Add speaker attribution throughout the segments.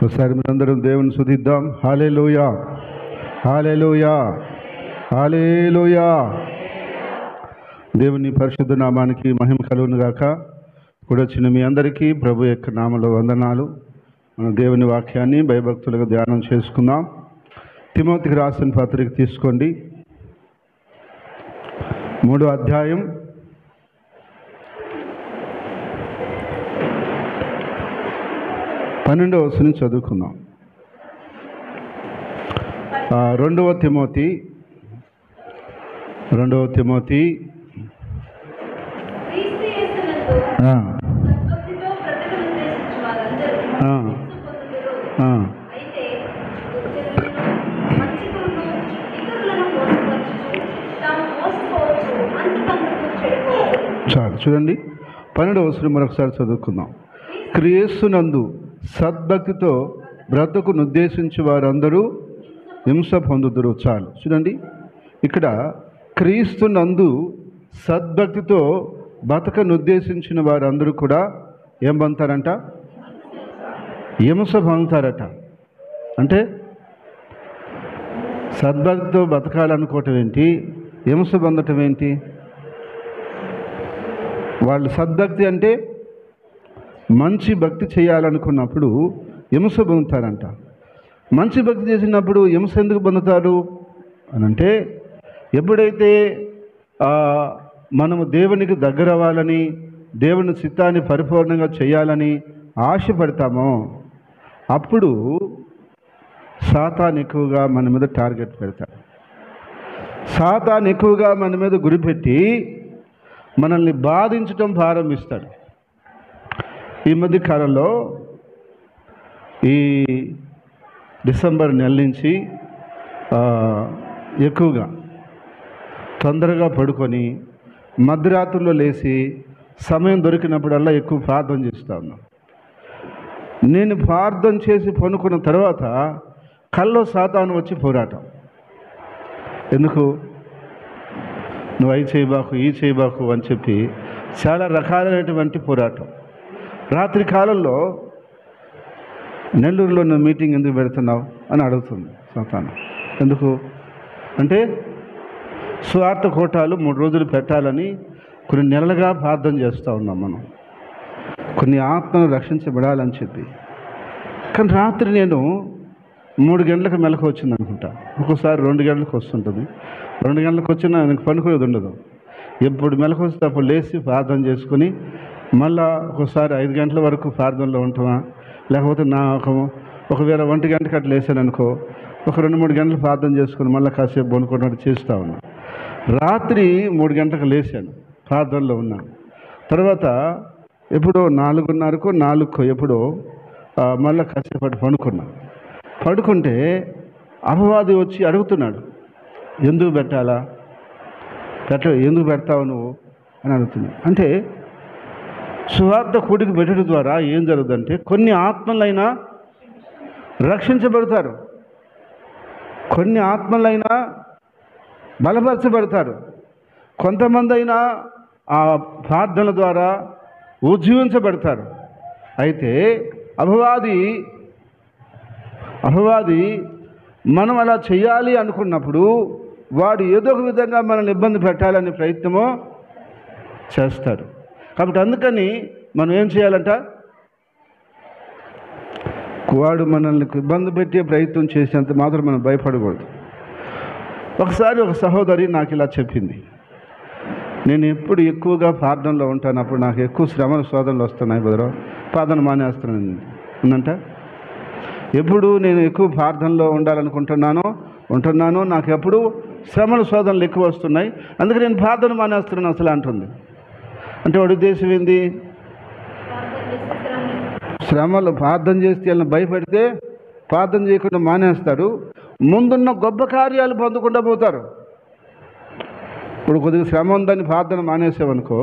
Speaker 1: ఒకసారి మనందరం దేవుని స్తుతిద్దాం. హల్లెలూయా, హల్లెలూయా, హల్లెలూయా. దేవుని పరిశుద్ధ నామానికి మహిమ కలుగును గాక. కూడొచ్చిన మీ అందరికీ ప్రభు యొక్క నామములో వందనాలు. మనం దేవుని వాక్యాన్ని భయభక్తులుగా ధ్యానం చేసుకుందాం. తిమోతికి రాసిన పత్రిక తీసుకోండి, 3వ అధ్యాయం 12వ వచనం చదువుకుందాం. 2వ తిమోతి చాలు చూడండి. 12వ వచనం మరొకసారి చదువుకుందాం. క్రీస్తునందు సద్భక్తితో బ్రతుకును ఉద్దేశించి వారందరూ హింస పొందుదురు. చాలు చూడండి, ఇక్కడ క్రీస్తునందు సద్భక్తితో బతకను ఉద్దేశించిన వారందరూ కూడా ఏం పొందుతారంట? హింస పొందుతారట. అంటే సద్భక్తితో బతకాలనుకోవటం ఏంటి, హింస పొందటం ఏంటి? వాళ్ళు సద్భక్తి అంటే మంచి భక్తి చేయాలనుకున్నప్పుడు హింస పొందుతారంట. మంచి భక్తి చేసినప్పుడు హింస ఎందుకు పొందుతారు అని అంటే, ఎప్పుడైతే మనము దేవునికి దగ్గర అవ్వాలని, దేవుని చిత్తాన్ని పరిపూర్ణంగా చేయాలని ఆశపడతామో అప్పుడు సాతాను ఎక్కువగా మన మీద టార్గెట్ పెడతాడు. సాతాను ఎక్కువగా మన మీద గురిపెట్టి మనల్ని బాధించటం ప్రారంభిస్తాడు. ఈ మధ్య కాలంలో ఈ డిసెంబర్ నెల నుంచి ఎక్కువగా తొందరగా పడుకొని మధ్యరాత్రుల్లో లేచి సమయం దొరికినప్పుడల్లా ఎక్కువ ప్రార్థన చేస్తూ ఉన్నాను. నేను ప్రార్థన చేసి పనుకున్న తర్వాత కల్లో సాతాను వచ్చి పోరాటం. ఎందుకు నువ్వు అవి చేయబాకు, ఈ చేయబాకు అని చెప్పి చాలా రకాలైనటువంటి పోరాటం. రాత్రి కాలంలో నెల్లూరులో నువ్వు మీటింగ్ ఎందుకు పెడుతున్నావు అని అడుగుతుంది సాతాను. ఎందుకు అంటే స్వార్థ కోటాలు 3 రోజులు పెట్టాలని కొన్ని నెలలుగా ప్రార్థన చేస్తూ ఉన్నాం మనం, కొన్ని ఆత్మను రక్షించబడాలని చెప్పి. కానీ రాత్రి నేను 3 గంటలకు మెలకు వచ్చింది అనుకుంటా, ఒక్కోసారి 2 గంటలకు వస్తుంటుంది. 2 గంటలకు వచ్చినా నాకు పనుకునేది ఉండదు. ఎప్పుడు మెలకు వస్తే అప్పుడు లేచి ప్రార్థన చేసుకుని మళ్ళా ఒకసారి 5 గంటల వరకు ప్రార్థనలో ఉంటామా, లేకపోతే ఒకవేళ 1 గంటకి అట్లా లేసాను అనుకో, ఒక 2-3 గంటలు ప్రార్థన చేసుకుని మళ్ళీ కాసేపు పనుకున్నట్టు చేస్తూ ఉన్నాను. రాత్రి 3 గంటలకు లేచాను, ప్రార్థనలో ఉన్నాను. తర్వాత ఎప్పుడో 4:30కో 4కో ఎప్పుడో మళ్ళీ కాసేపటి పడుకుంటే అపవాది వచ్చి అడుగుతున్నాడు, ఎందుకు పెట్టాలా, ఎందుకు పెడతావు నువ్వు అని అడుగుతున్నాడు. అంటే సువార్త కూడికి పెట్టడం ద్వారా ఏం జరుగుతుందంటే కొన్ని ఆత్మలైనా రక్షించబడతారు, కొన్ని ఆత్మలైనా బలపరచబడతారు, కొంతమంది అయినా ఆ ప్రార్థనల ద్వారా ఉజ్జీవించబడతారు. అయితే అపవాది మనం అలా చేయాలి అనుకున్నప్పుడు వాడు ఏదో ఒక విధంగా మనల్ని ఇబ్బంది పెట్టాలనే ప్రయత్నమో చేస్తాడు. కాబట్టి అందుకని మనం ఏం చేయాలంట, వాడు మనల్ని ఇబ్బంది పెట్టే ప్రయత్నం చేసేంత మాత్రం మనం భయపడకూడదు. ఒకసారి ఒక సహోదరి నాకు ఇలా చెప్పింది, నేను ఎప్పుడు ఎక్కువగా ప్రార్థనలో ఉంటాను, అప్పుడు నాకు ఎక్కువ శ్రమల శోధనలు వస్తున్నాయి, బదులు ప్రార్థన మానేస్తున్నాను ఉందంట. ఎప్పుడు నేను ఎక్కువ ప్రార్థనలో ఉంటున్నానో నాకు ఎప్పుడు శ్రమల శోధనలు ఎక్కువ వస్తున్నాయి, అందుకే నేను ప్రార్థన మానేస్తున్నాను అసలు అంటుంది. అంటే వాడి ఉద్దేశం ఏంది? శ్రమలు ప్రార్థన చేస్తే వాళ్ళని భయపెడితే ప్రార్థన చేయకుండా మానేస్తారు, ముందున్న గొప్ప కార్యాలు పొందకుండా పోతారు. ఇప్పుడు కొద్దిగా శ్రమ ఉందని ప్రార్థన మానేసామనుకో,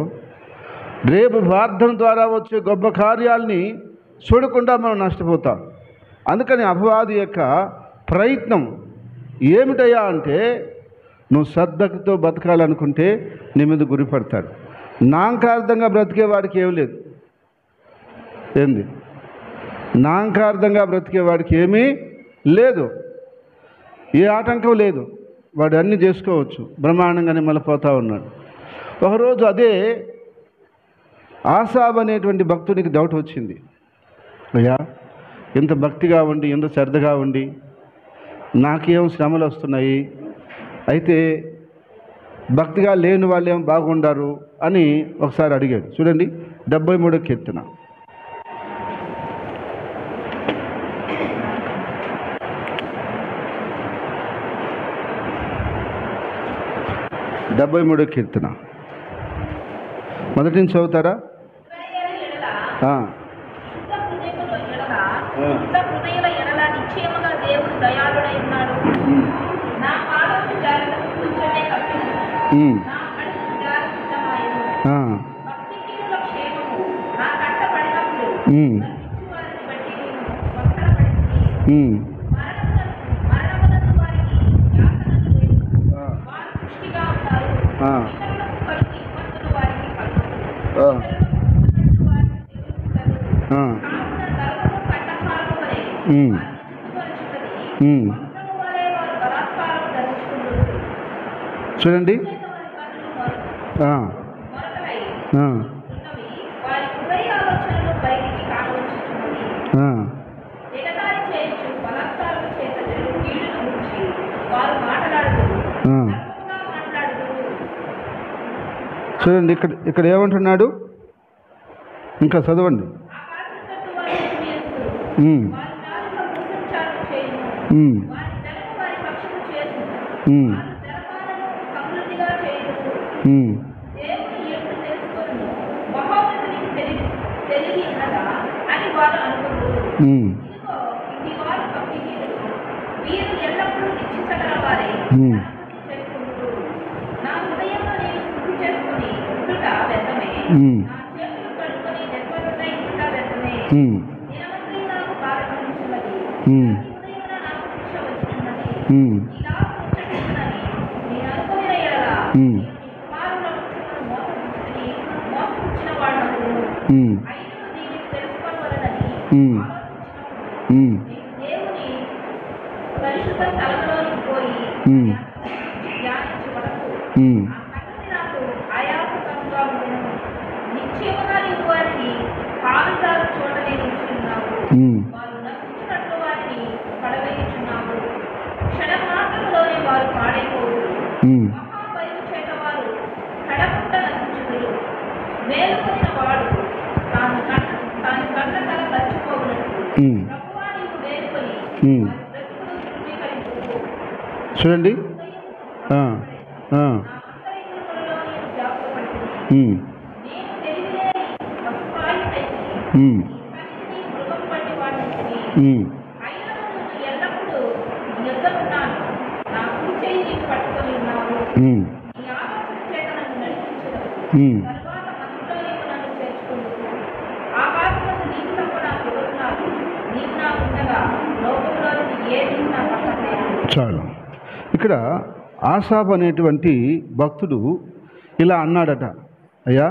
Speaker 1: రేపు ప్రార్థన ద్వారా వచ్చే గొప్ప కార్యాలని చూడకుండా మనం నష్టపోతాం. అందుకని అపవాది యొక్క ప్రయత్నం ఏమిటయ్యా అంటే, నువ్వు సద్భక్తితో బతకాలనుకుంటే నీ మీద గురిపడతాడు. నామకార్థంగా బ్రతికే వాడికి ఏం లేదు, ఏంది నాంకార్థంగా బ్రతికే వాడికి ఏమీ లేదు, ఏ ఆటంకం లేదు, వాడు అన్నీ చేసుకోవచ్చు, బ్రహ్మాండంగానే మళ్ళీపోతూ ఉన్నాడు. ఒకరోజు అదే ఆసాబ్ అనేటువంటి భక్తునికి డౌట్ వచ్చింది. అయ్యా, ఎంత భక్తిగా ఉండి, ఎంత శ్రద్ధగా ఉండి నాకేం శ్రమలు వస్తున్నాయి, అయితే భక్తిగా లేని వాళ్ళు ఏం బాగుండారు అని ఒకసారి అడిగాడు. చూడండి 73వ కీర్తన. 73వ కీర్తన మొదటి నుంచి చదువుతారా? చూడండి, చూడండి ఇక్కడ ఏమంటున్నాడు, ఇంకా చదవండి. చూడండి, చాలు. ఇక్కడ ఆసాబ్ అనేటువంటి భక్తుడు ఇలా అన్నాడట, అయ్యా,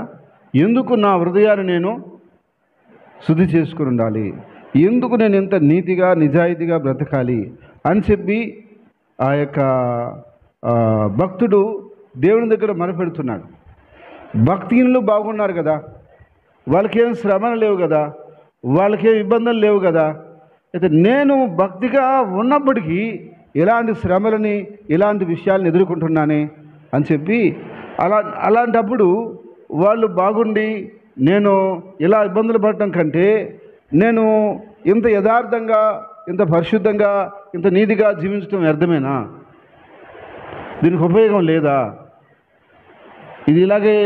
Speaker 1: ఎందుకు నా హృదయాన్ని నేను శుద్ధి చేసుకుని ఉండాలి, ఎందుకు నేను ఇంత నీతిగా నిజాయితీగా బ్రతకాలి అని చెప్పి ఆ యొక్క భక్తుడు దేవుని దగ్గర మొరపెడుతున్నాడు. భక్తిహీనులు బాగున్నారు కదా, వాళ్ళకేం శ్రమలు లేవు కదా, వాళ్ళకేం ఇబ్బందులు లేవు కదా, అయితే నేను భక్తిగా ఉన్నప్పటికీ ఎలాంటి శ్రమలని ఇలాంటి విషయాలను ఎదుర్కొంటున్నానే అని చెప్పి అలాంటప్పుడు వాళ్ళు బాగుండి నేను ఇలా ఇబ్బందులు పడటం కంటే నేను ఇంత యథార్థంగా, ఇంత పరిశుద్ధంగా, ఇంత నీతిగా జీవించడం వ్యర్థమేనా, దీనికి ఉపయోగం లేదా, ఇది ఇలాగే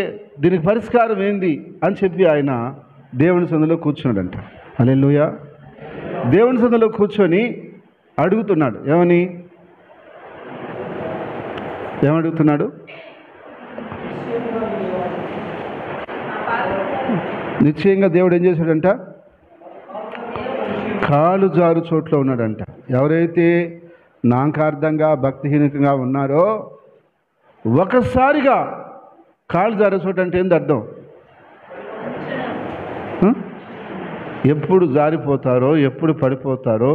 Speaker 1: దీనికి పరిష్కారం ఏంది అని చెప్పి ఆయన దేవుని సన్నిధిలో కూర్చున్నాడంట. హల్లెలూయా. దేవుని సన్నిధిలో కూర్చొని అడుగుతున్నాడు. ఏమడుగుతున్నాడు? నిశ్చయంగా దేవుడు ఏం చేశాడంట? కాలు జారు చోట్ల ఉన్నాడంట. ఎవరైతే నాంకార్థంగా భక్తిహీనంగా ఉన్నారో ఒకసారిగా కాలు జారే చోటు అంటే ఏంది అర్థం? ఎప్పుడు జారిపోతారో, ఎప్పుడు పడిపోతారో,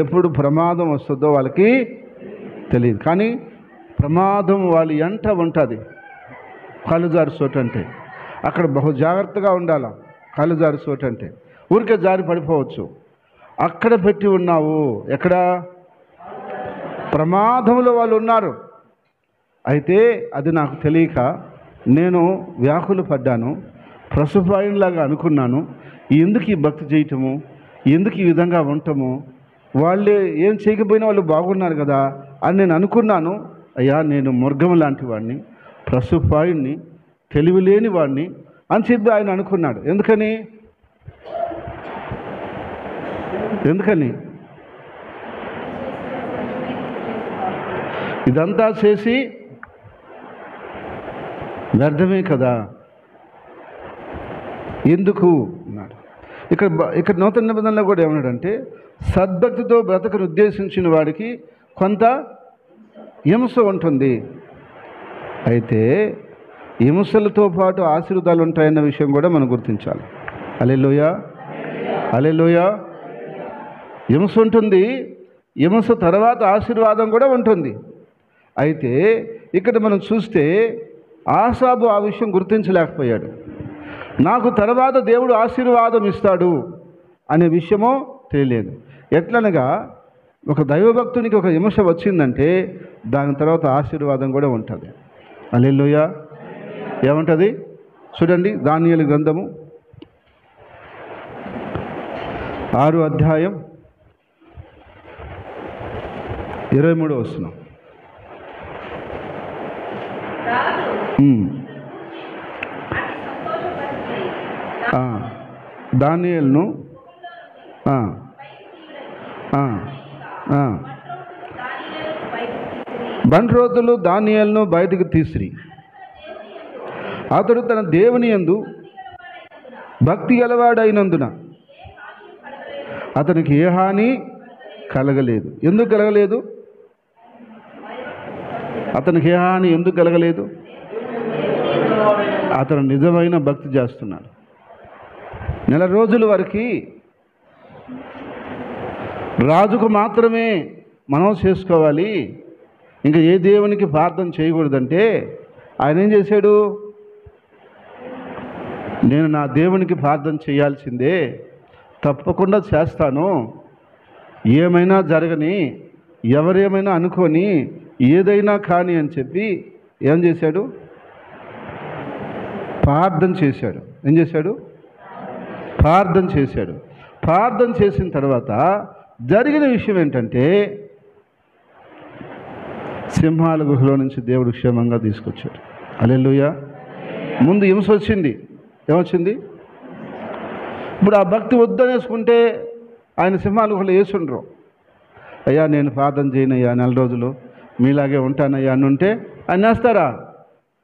Speaker 1: ఎప్పుడు ప్రమాదం వస్తుందో వాళ్ళకి తెలియదు. కానీ ప్రమాదం వాళ్ళ ఎంట ఉంటుంది. కాలు జారి చోటు అంటే అక్కడ బహు జాగ్రత్తగా ఉండాలి. కాలు జారి చోటు అంటే ఊరికే జారి పడిపోవచ్చు. అక్కడ పెట్టి ఉన్నావు. ఎక్కడ? ప్రమాదంలో వాళ్ళు ఉన్నారు. అయితే అది నాకు తెలియక నేను వ్యాకులు పడ్డాను. ప్రసుపాయంలాగా అనుకున్నాను, ఎందుకు ఈ భక్తి చేయటము, ఎందుకు ఈ విధంగా ఉండటము, వాళ్ళే ఏం చేయకపోయినా వాళ్ళు బాగున్నారు కదా అని నేను అనుకున్నాను. అయ్యా, నేను మృగం లాంటి వాడిని, ప్రసుపాయుణ్ణి, తెలివి లేని వాడిని అని చెప్పి ఆయన అనుకున్నాడు. ఎందుకని ఇదంతా చేసి వ్యర్థమే కదా, ఎందుకు అన్నాడు. ఇక్కడ నూతన నిబంధనలో కూడా ఏమన్నాడంటే, సద్భక్తితో బ్రతకను ఉద్దేశించిన వాడికి కొంత హింస ఉంటుంది. అయితే హింసలతో పాటు ఆశీర్వాదాలు ఉంటాయన్న విషయం కూడా మనం గుర్తించాలి. హల్లెలూయా, హల్లెలూయా. హింస ఉంటుంది, హింస తర్వాత ఆశీర్వాదం కూడా ఉంటుంది. అయితే ఇక్కడ మనం చూస్తే ఆసాబు ఆ విషయం గుర్తించలేకపోయాడు. నాకు తర్వాత దేవుడు ఆశీర్వాదం ఇస్తాడు అనే విషయమో తెలియలేదు. ఎట్లనగా ఒక దైవభక్తునికి ఒక హింస వచ్చిందంటే దాని తర్వాత ఆశీర్వాదం కూడా ఉంటుంది. హల్లెలూయా. ఏముంటుంది చూడండి, దానియేలు గ్రంథము 6వ అధ్యాయం 23వ వచనం. దానియేలును బంట్రోతులు దానియేలును బయటకు తీసిరి. అతడు తన దేవుని యందు భక్తి గలవాడైనందున అతనికి ఏ హాని కలగలేదు. ఎందుకు కలగలేదు? అతనికి ఏ హాని ఎందుకు కలగలేదు? అతను నిజమైన భక్తి చేస్తున్నాడు. నెల రోజుల వరకు రాజుకు మాత్రమే మనం చేసుకోవాలి, ఇంకా ఏ దేవునికి ప్రార్థన చేయకూడదంటే ఆయన ఏం చేశాడు? నేను నా దేవునికి ప్రార్థన చేయాల్సిందే, తప్పకుండా చేస్తాను, ఏమైనా జరగని, ఎవరేమైనా అనుకొని, ఏదైనా కానీ అని చెప్పి ఏం చేశాడు? ప్రార్థన చేశాడు. ఏం చేశాడు? ప్రార్థన చేశాడు. ప్రార్థన చేసిన తర్వాత జరిగిన విషయం ఏంటంటే, సింహాల గుహలో నుంచి దేవుడు క్షేమంగా తీసుకొచ్చాడు. హల్లెలూయా. ముందు హింస వచ్చింది. ఏమొచ్చింది? ఇప్పుడు ఆ భక్తి వద్దనేసుకుంటే ఆయన సింహాల గుహలో వేసుండ్రు. అయ్యా, నేను ప్రార్థన చేయనయ్యా, నెల రోజులు మీలాగే ఉంటానయ్యా అని ఉంటే ఆయన వేస్తారా?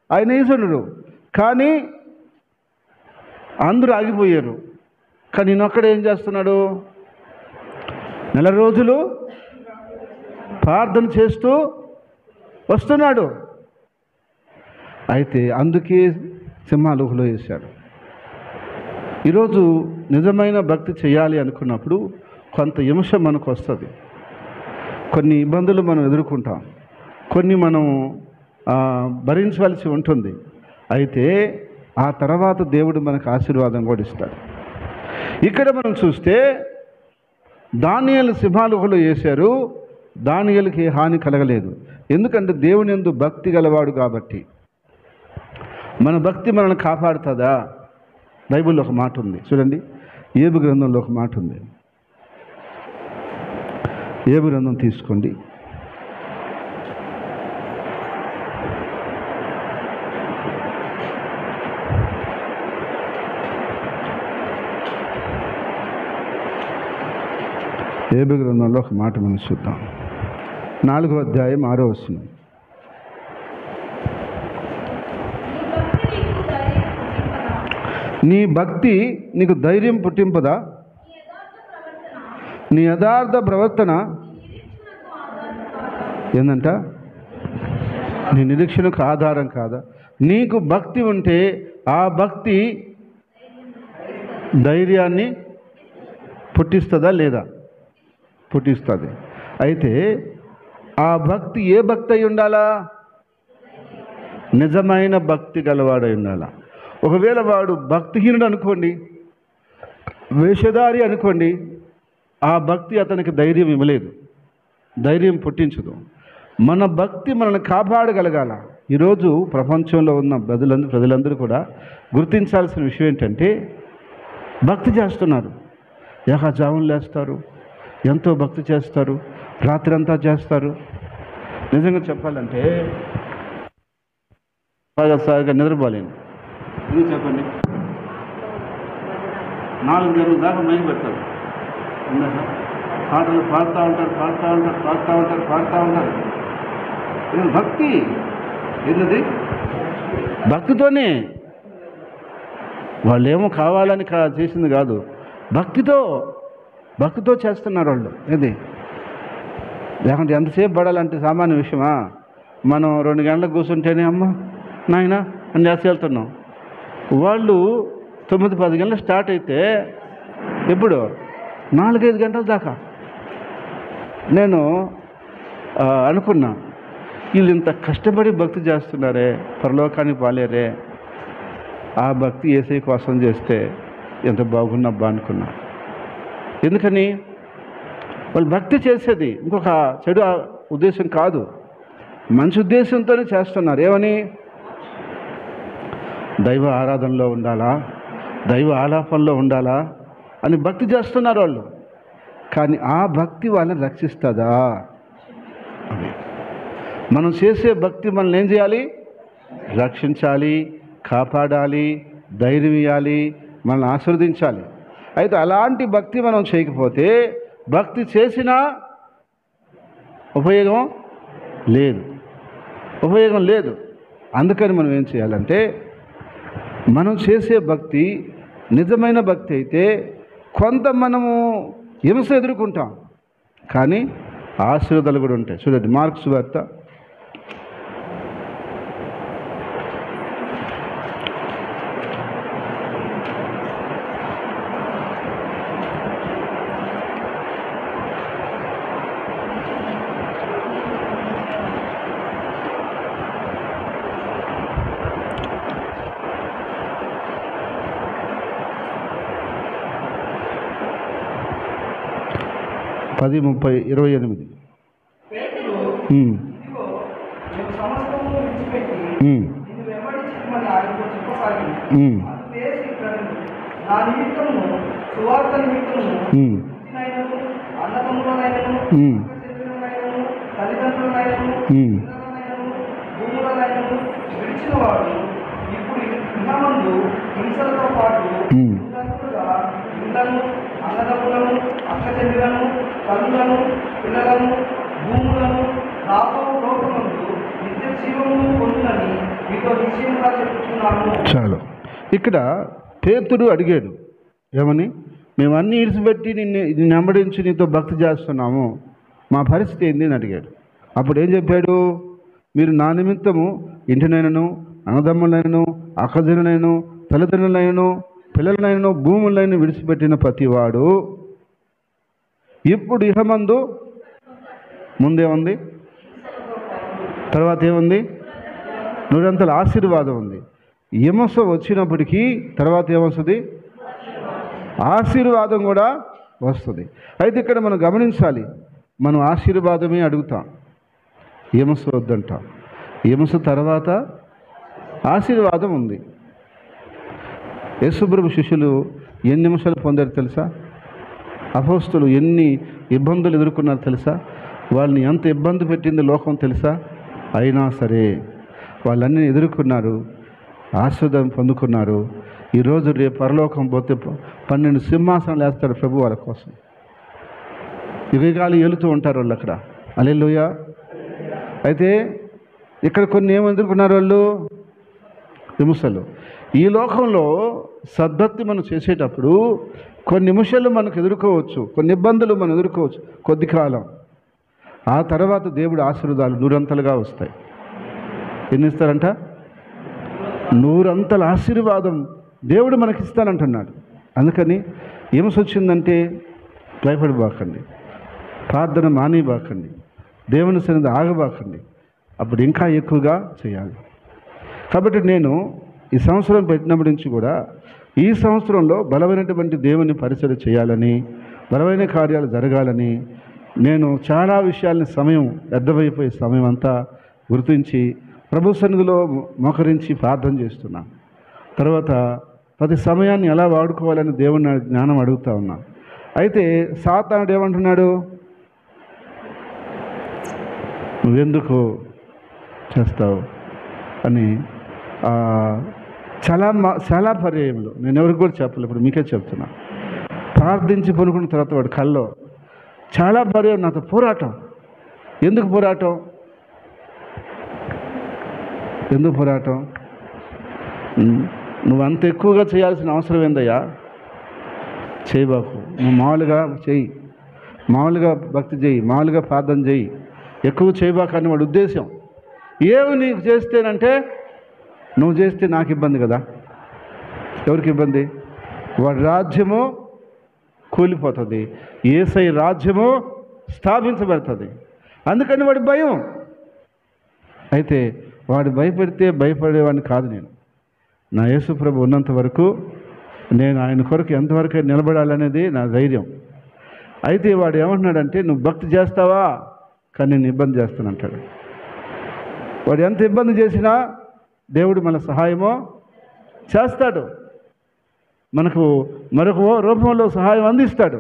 Speaker 1: ఆయన వేసుండ్రు. కానీ అందరూ ఆగిపోయారు. కానీ ఈయనొక్కడే ఏం చేస్తున్నాడు? నెల రోజులు ప్రార్థన చేస్తూ వస్తున్నాడు. అయితే అందుకే సింహాల గుహలో వేశాడు. ఈరోజు నిజమైన భక్తి చేయాలి అనుకున్నప్పుడు కొంత హింస మనకు వస్తుంది, కొన్ని ఇబ్బందులు మనం ఎదుర్కొంటాం, కొన్ని మనం భరించవలసి ఉంటుంది. అయితే ఆ తర్వాత దేవుడు మనకు ఆశీర్వాదం కూడా ఇస్తాడు. ఇక్కడ మనం చూస్తే దానియేలు సింహాల గుహలో వేశారు. దానియేలుకి హాని కలగలేదు. ఎందుకంటే దేవుని యందు భక్తి గలవాడు కాబట్టి. మన భక్తి మనల్ని కాపాడుతుందా? బైబిల్లో ఒక మాట ఉంది చూడండి, ఏబు గ్రంథంలో ఒక మాట ఉంది. ఏబు గ్రంథం తీసుకోండి. ఏబు గ్రంథంలో ఒక మాట మనం చూద్దాం. 4వ అధ్యాయం 6వ వచనం. నీ భక్తి నీకు ధైర్యం పుట్టింపదా? నీ యథార్థ ప్రవర్తన ఏందంట? నీ నిరీక్షణకు ఆధారం కాదా? నీకు భక్తి ఉంటే ఆ భక్తి ధైర్యాన్ని పుట్టిస్తుందా లేదా? పుట్టిస్తుంది. అయితే ఆ భక్తి ఏ భక్తి అయి ఉండాలా? నిజమైన భక్తి గలవాడై ఉండాలా. ఒకవేళ వాడు భక్తిహీనుడు అనుకోండి, వేషధారి అనుకోండి, ఆ భక్తి అతనికి ధైర్యం ఇవ్వలేదు, ధైర్యం పుట్టించదు. మన భక్తి మనల్ని కాపాడగలగాల. ఈరోజు ప్రపంచంలో ఉన్న ప్రజలందరూ కూడా గుర్తించాల్సిన విషయం ఏంటంటే, భక్తి చేస్తున్నారు, ఏకజాములు లేస్తారు, ఎంతో భక్తి చేస్తారు, రాత్రి అంతా చేస్తారు. నిజంగా చెప్పాలంటే బాగా నిద్రపోలేను. ఇది చెప్పండి, 4 గంటల దాకా మైండ్ పెడతారు, పాటలు పాడుతూ ఉంటారు. ఇది భక్తి. ఏంటది? భక్తితోనే. వాళ్ళేమో కావాలని చేసింది కాదు, భక్తితో చేస్తున్నారు వాళ్ళు. ఇది లేకుంటే ఎంతసేపు పడాలంటే సామాన్య విషయమా? మనం 2 గంటలకు కూర్చుంటేనే అమ్మ నాయనా అని చేసి వెళ్తున్నాం. వాళ్ళు 9-10 గంటలకు స్టార్ట్ అయితే ఎప్పుడు 4-5 గంటల దాకా. నేను అనుకున్నా, వీళ్ళు ఇంత కష్టపడి భక్తి చేస్తున్నారే, పరలోకానికి పాలేరే, ఆ భక్తి యేసయ్య కోసం చేస్తే ఎంత బాగున్నబ్బా అనుకున్నా. ఎందుకని? వాళ్ళు భక్తి చేసేది ఇంకొక చెడు ఉద్దేశం కాదు, మంచి ఉద్దేశంతోనే చేస్తున్నారు. ఏమని? దైవ ఆరాధనలో ఉండాలా, దైవ ఆలాపనలో ఉండాలా అని భక్తి చేస్తున్నారు వాళ్ళు. కానీ ఆ భక్తి వాళ్ళని రక్షిస్తుందా? అది మనం చేసే భక్తి మనల్ని ఏం చేయాలి? రక్షించాలి, కాపాడాలి, ధైర్యం ఇవ్వాలి, మనల్ని ఆశీర్వదించాలి. అయితే అలాంటి భక్తి మనం చేయకపోతే భక్తి చేసినా ఉపయోగం లేదు. అందుకని మనం ఏం చేయాలంటే, మనం చేసే భక్తి నిజమైన భక్తి అయితే కొంత మనము హింస ఎదుర్కొంటాం, కానీ ఆశీర్వాదాలు కూడా ఉంటాయి. చూడండి, మార్కు సువార్త 10:30-28.
Speaker 2: అన్నదమ్ములను, అక్కచెల్లెలను, తల్లులను, పిల్లలను, భూములను రాబో లోకమందు నిత్య జీవము పొందునని మీతో నిశ్చయంగా చెప్తున్నాను.
Speaker 1: చాలు. ఇక్కడ పేతురు అడిగాడు, ఏమని? మేము అన్నీ ఇడిచిపెట్టి నిన్ను వెంబడించి నీతో భక్తి చేస్తున్నాము, మా పరిస్థితి ఏంది అని అడిగాడు. అప్పుడు ఏం చెప్పాడు? మీరు నా నిమిత్తము ఇంటినైనను, అన్నదమ్ములైనను, అక్కజనులైనను, తల్లిదండ్రులైనను, పిల్లలనైనా, భూములైన విడిచిపెట్టిన ప్రతివాడు ఇప్పుడు ఇహమందు ముందేముంది, తర్వాత ఏముంది? నూరంతల ఆశీర్వాదం ఉంది. హింస వచ్చినప్పటికీ తర్వాత ఏమొస్తుంది? ఆశీర్వాదం కూడా వస్తుంది. అయితే ఇక్కడ మనం గమనించాలి, మనం ఆశీర్వాదమే అడుగుతాం, హింస వద్దంటాం. హింస తర్వాత ఆశీర్వాదం ఉంది. యేసుప్రభు శిష్యులు ఎన్ని నిమిషాలు పొందారు తెలుసా? అపోస్తులు ఎన్ని ఇబ్బందులు ఎదుర్కొన్నారు తెలుసా? వాళ్ళని ఎంత ఇబ్బంది పెట్టింది లోకం తెలుసా? అయినా సరే వాళ్ళన్నీ ఎదుర్కొన్నారు, ఆశీర్వాదం పొందుకున్నారు. ఈరోజు రేపు పరలోకం పోతే 12 సింహాసనాలు వేస్తాడు ప్రభు వాళ్ళ కోసం. యుగాలు ఏలుతూ ఉంటారు వాళ్ళు అక్కడ. హల్లెలూయా. అయితే ఇక్కడ కొన్ని ఏమి ఎదుర్కొన్నారు వాళ్ళు? హింసలు. ఈ లోకంలో సద్భక్తి మనం చేసేటప్పుడు కొన్ని నిమిషాలు మనకు ఎదుర్కోవచ్చు, కొన్ని ఇబ్బందులు మనం ఎదుర్కోవచ్చు కొద్ది కాలం. ఆ తర్వాత దేవుడి ఆశీర్వాదాలు 100 వస్తాయి. ఎన్ని ఇస్తారంట? 100 ఆశీర్వాదం దేవుడు మనకిస్తానంటున్నాడు. అందుకని హింస వచ్చిందంటే భయపడిబాకండి, ప్రార్థన మానేయబాకండి, దేవుని సన్నిధి ఆగబాకండి. అప్పుడు ఇంకా ఎక్కువగా చేయాలి. కాబట్టి నేను ఈ సంవత్సరం పెట్టినప్పటి నుంచి కూడా ఈ సంవత్సరంలో బలమైనటువంటి దేవుని పరిచయం చేయాలని, బలమైన కార్యాలు జరగాలని నేను చాలా విషయాలని సమయం వ్యర్థమైపోయే సమయం అంతా గుర్తించి ప్రభు సన్నిధిలో మోకరించి ప్రార్థన చేస్తున్నాను. తర్వాత ప్రతి సమయాన్ని ఎలా వాడుకోవాలని దేవుని జ్ఞానం అడుగుతా ఉన్నాను. అయితే సాతానుడు ఏమంటున్నాడు? నువ్వెందుకు చేస్తావు అని చాలా పర్యాయంలో నేను ఎవరికి కూడా చెప్పలేదు, ఇప్పుడు మీకే చెప్తున్నా. ప్రార్థించి పనుకున్న తర్వాత వాడు కల్లో చాలా పర్యాయం నాతో పోరాటం. ఎందుకు పోరాటం? నువ్వు అంత ఎక్కువగా చేయాల్సిన అవసరం ఏందయ్యా? చేయబాకు. నువ్వు మామూలుగా చెయ్యి, మామూలుగా భక్తి చేయి, మామూలుగా ప్రార్థన చేయి, ఎక్కువ చేయబాకు అని వాడి ఉద్దేశం. ఏమి నీకు చేస్తేనంటే నువ్వు చేస్తే నాకు ఇబ్బంది కదా. ఎవరికి ఇబ్బంది? వాడి రాజ్యము కూలిపోతుంది, యేసయ్య రాజ్యము స్థాపించబడుతుంది. అందుకని వాడి భయం. అయితే వాడు భయపెడితే భయపడేవాడిని కాదు నేను. నా యేసు ప్రభు ఉన్నంత వరకు నేను ఆయన కొరకు ఎంతవరకు నిలబడాలనేది నా ధైర్యం. అయితే వాడు ఏమంటున్నాడంటే, నువ్వు భక్తి చేస్తావా కానీ నేను ఇబ్బంది చేస్తానంటాడు. వాడు ఎంత ఇబ్బంది చేసినా దేవుడు మన సహాయమో చేస్తాడు, మనకు మరొక రూపంలో సహాయం అందిస్తాడు.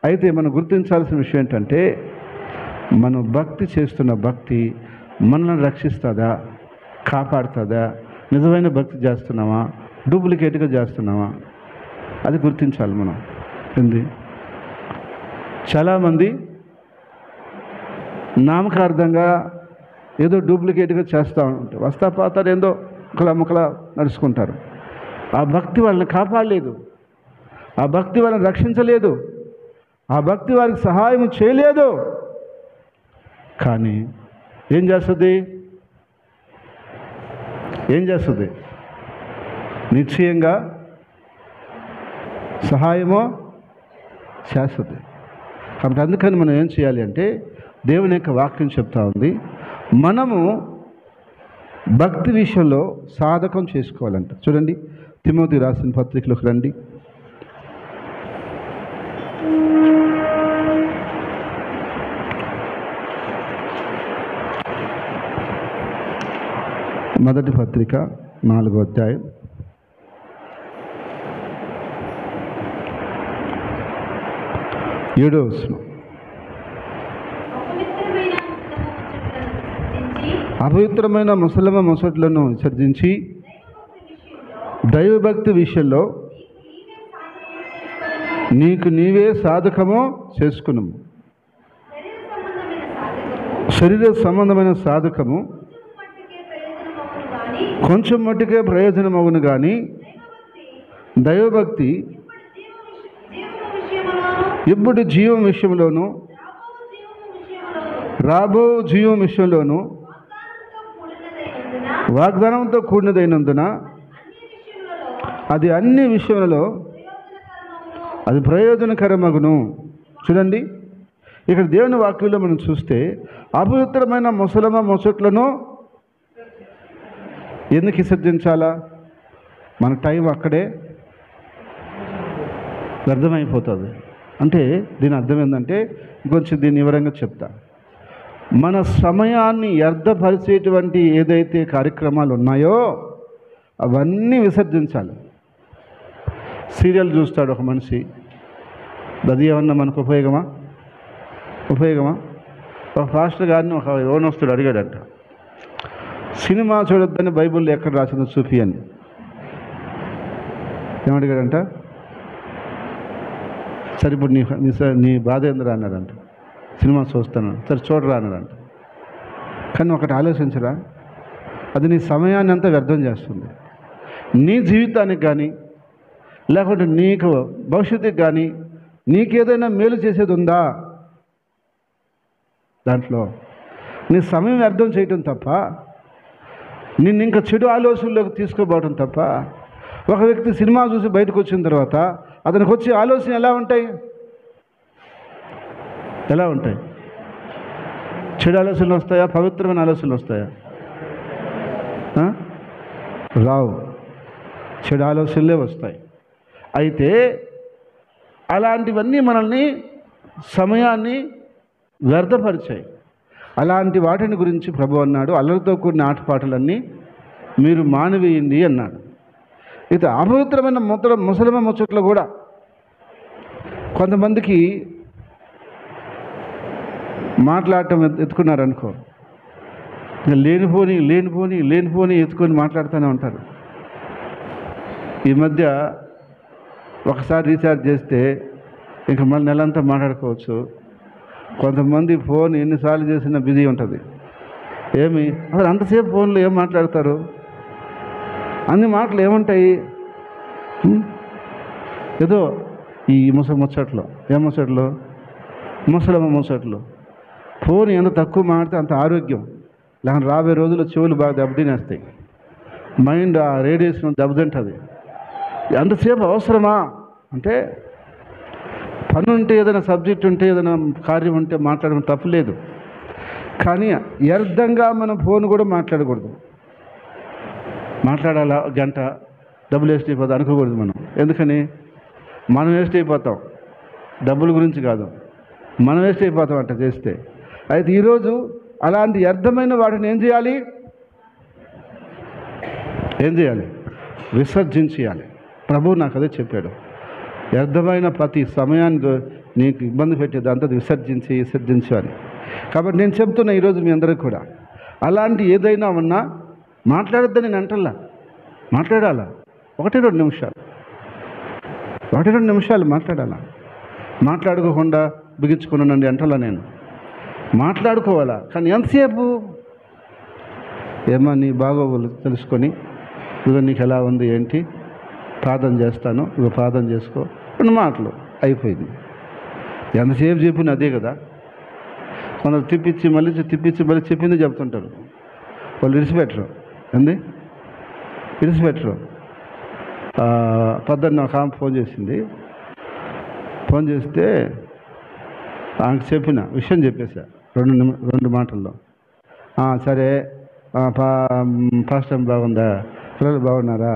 Speaker 1: అయితే మనం గుర్తించాల్సిన విషయం ఏంటంటే, మనం భక్తి చేస్తున్న భక్తి మనల్ని రక్షిస్తుందా, కాపాడుతుందా, నిజమైన భక్తి చేస్తున్నామా, డూప్లికేట్గా చేస్తున్నామా, అది గుర్తించాలి మనం. ఏంది? చాలామంది నామకార్థంగా ఏదో డూప్లికేట్గా చేస్తూ ఉంటారు, వస్తా పోతారు, ఏందో ముక్కలా నడుచుకుంటారు. ఆ భక్తి వాళ్ళని కాపాడలేదు, ఆ భక్తి వాళ్ళని రక్షించలేదు, ఆ భక్తి వారికి సహాయం చేయలేదు. కానీ ఏం చేస్తుంది? నిశ్చయంగా సహాయమో చేస్తుంది. కాబట్టి అందుకని మనం ఏం చేయాలి అంటే, దేవుని యొక్క వాక్యం చెప్తా ఉంది, మనము భక్తి విషయంలో సాధకం చేసుకోవాలంట. చూడండి, తిమోతి రాసిన పత్రికలోకి రండి. మొదటి పత్రిక 4వ అధ్యాయం 7వ వచనం. అపవిత్రమైన ముసలమ ముసట్లను విసర్జించి దైవభక్తి విషయంలో నీకు నీవే సాధకము చేసుకును. శరీర సంబంధమైన సాధకము కొంచెం మట్టుకే ప్రయోజనమవును కానీ దైవభక్తి ఇప్పుడు జీవం విషయంలోను రాబో జీవం విషయంలోను వాగ్దానంతో కూడినదైనందున అది అన్ని విషయాలలో అది ప్రయోజనకరమగును. చూడండి, ఇక్కడ దేవుని వాక్యంలో మనం చూస్తే అపవిత్రమైన ముసలమ ముసట్లను ఎందుకు విసర్జించాలా? మన టైం అక్కడే వ్యర్థమైపోతుంది. అంటే దీని అర్థం ఏంటంటే, ఇంకొంచెం దీన్ని వివరంగా చెప్తా. మన సమయాన్ని వ్యర్థపరిచేటువంటి ఏదైతే కార్యక్రమాలు ఉన్నాయో అవన్నీ విసర్జించాలి. సీరియల్ చూస్తాడు ఒక మనిషి, అది ఏమన్నా మనకు ఉపయోగమా? ఒక పాస్టర్ గారిని ఒక యోనస్తుడు అడిగాడంట, సినిమా చూడొద్దని బైబిల్లో ఎక్కడ రాసిందో చూపి అని. ఏమడిగాడంట? సరే ఇప్పుడు నీ బాధ ఎందుకు అన్నాడంట. సినిమా చూస్తాను, సరే చూడరా అన్నాడంట. కానీ ఒకటి ఆలోచించరా, అది నీ సమయాన్ని అంతా వ్యర్థం చేస్తుంది. నీ జీవితానికి కానీ లేకుంటే నీకు భవిష్యత్తుకి కానీ నీకేదైనా మేలు చేసేది ఉందా? దాంట్లో నీ సమయం వ్యర్థం చేయటం తప్ప, నిన్ను ఇంకా చెడు ఆలోచనలోకి తీసుకోపోవడం తప్ప. ఒక వ్యక్తి సినిమా చూసి బయటకు వచ్చిన తర్వాత అతనికి వచ్చే ఆలోచన ఎలా ఉంటాయి? ఎలా ఉంటాయి? చెడు ఆలోచనలు వస్తాయా? పవిత్రమైన ఆలోచనలు వస్తాయా? రావు, చెడు ఆలోచనలే వస్తాయి. అయితే అలాంటివన్నీ మనల్ని సమయాన్ని వ్యర్థపరిచాయి. అలాంటి వాటిని గురించి ప్రభు అన్నాడు, అల్లరితో కూడిన ఆటపాటలన్నీ మీరు మానివేయండి అన్నాడు. అయితే అపవిత్రమైన ముసలిమ ముచ్చట్లు కూడా కొంతమందికి మాట్లాడటం ఎత్తుకున్నారనుకో, ఇంకా లేనిపోని ఎత్తుకొని మాట్లాడుతూనే ఉంటారు. ఈ మధ్య ఒకసారి రీఛార్జ్ చేస్తే ఇంకా మళ్ళీ నెలంతా మాట్లాడుకోవచ్చు. కొంతమంది ఫోన్ ఎన్నిసార్లు చేసినా బిజీ ఉంటుంది. అసలు అంతసేపు ఫోన్లో ఏం మాట్లాడతారు? అన్ని మాటలు ఏముంటాయి? ఏదో ఈ ముచ్చట్లు, ముసలమ్మ ముచ్చట్లు. ఫోన్ ఎంత తక్కువ మాడితే అంత ఆరోగ్యం. లేకపోతే రాబోయే రోజుల్లో చెవులు బాగా దెబ్బతినేస్తాయి, మైండ్ ఆ రేడియేషన్ దెబ్బతింటుంది. అంతసేపు అవసరమా అంటే, పని ఉంటే, ఏదైనా సబ్జెక్ట్ ఉంటే, ఏదైనా కార్యం ఉంటే మాట్లాడడం తప్పులేదు. కానీ వ్యర్థంగా మనం ఫోన్ కూడా మాట్లాడకూడదు. మాట్లాడాలా గంట, డబ్బులు వేస్ట్ అయిపోతాం అనుకోకూడదు మనం. ఎందుకని? మనం వేస్ట్ అయిపోతాం, డబ్బుల గురించి కాదు, మనం వేస్ట్ అయిపోతాం అంట చేస్తే. అయితే ఈరోజు అలాంటి వ్యర్థమైన వాటిని ఏం చేయాలి? విసర్జించేయాలి. ప్రభువు నాకు అదే చెప్పాడు. వ్యర్థమైన ప్రతి సమయాన్ని నీకు ఇబ్బంది పెట్టేది అంతా విసర్జించాలి. కాబట్టి నేను చెప్తున్నా ఈరోజు మీ అందరికీ కూడా, అలాంటి ఏదైనా ఉన్నా మాట్లాడొద్దని నేను అంటల్లా, మాట్లాడాలా. 1-2 నిమిషాలు మాట్లాడాలా. మాట్లాడుకోకుండా బిగించుకున్నానండి అంటలా నేను. మాట్లాడుకోవాలా. కానీ ఎంతసేపు? ఏమో నీ బాగోగులు తెలుసుకొని, ఇదిగో నీకు ఎలా ఉంది ఏంటి, ప్రార్థన చేస్తాను, ఇదిగో ప్రార్థన చేసుకో, 2 మాటలు అయిపోయింది. ఎంతసేపు చెప్పిన అదే కదా. కొందరు తిప్పించి మళ్ళీ చెప్పింది చెప్తుంటారు. వాళ్ళు విడిచిపెట్టరు. పొద్దున్న ఒక ఆమె ఫోన్ చేస్తే ఆమెకు చెప్పిన విషయం చెప్పేసా 2 మాటల్లో. సరే, ఫస్ట్ టైం బాగుందా, పిల్లలు బాగున్నారా,